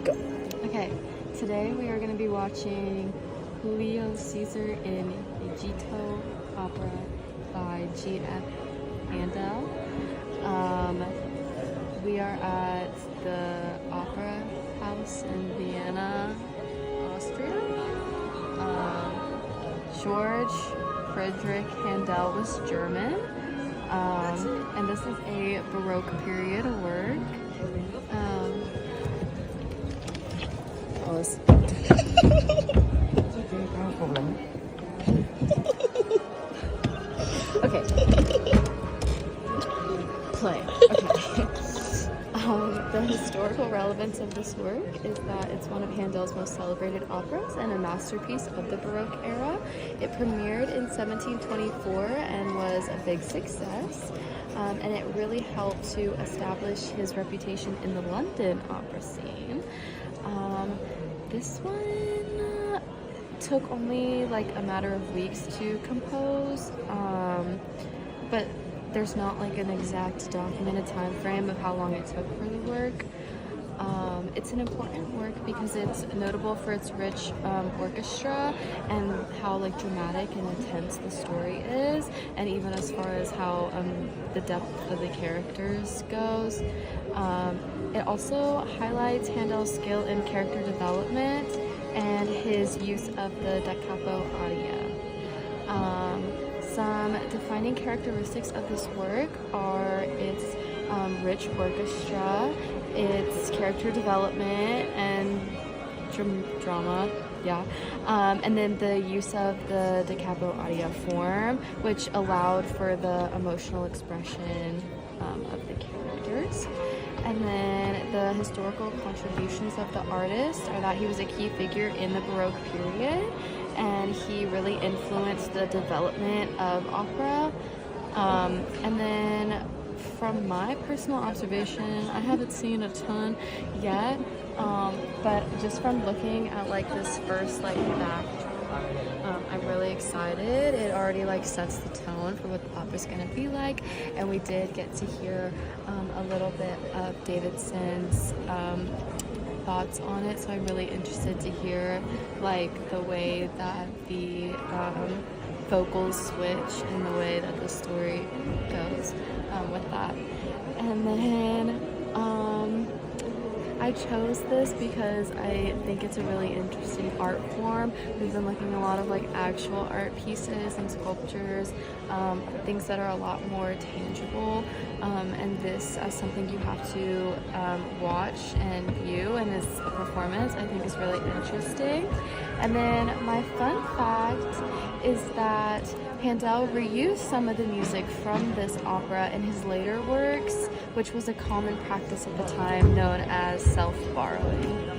Go. Okay, today we are going to be watching Julio Caesar in Egitto opera by G.F. Handel. We are at the Opera House in Vienna, Austria. George Friedrich Handel was German, and this is a Baroque period work. Pause. Okay. Play. Okay. The historical relevance of this work is that it's one of Handel's most celebrated operas and a masterpiece of the Baroque era. It premiered in 1724 and was a big success, and it really helped to establish his reputation in the London opera scene. This one took only like a matter of weeks to compose, but there's not like an exact documented time frame of how long it took for the work. It's an important work because it's notable for its rich orchestra and how like dramatic and intense the story is, and even as far as how the depth of the characters goes. It also highlights Handel's skill in character development and his use of the da capo aria. Some defining characteristics of this work are its rich orchestra, its character development and drama, and then the use of the da capo aria form, which allowed for the emotional expression of the characters. And then the historical contributions of the artist are that he was a key figure in the Baroque period, and he really influenced the development of opera. And then from my personal observation, I haven't seen a ton yet, but just from looking at like this first like backdrop, I'm really excited. It already like sets the tone for what the opera's gonna be like, and we did get to hear a little bit of Davidson's thoughts on it, so I'm really interested to hear like the way that the vocals switch and the way that the story goes with that. And then I chose this because I think it's a really interesting art form. We've been looking at a lot of like actual art pieces and sculptures, things that are a lot more tangible, and this as something you have to watch and view, and as a performance I think is really interesting. And then my fun fact is that Handel reused some of the music from this opera in his later works, which was a common practice at the time known as self-borrowing.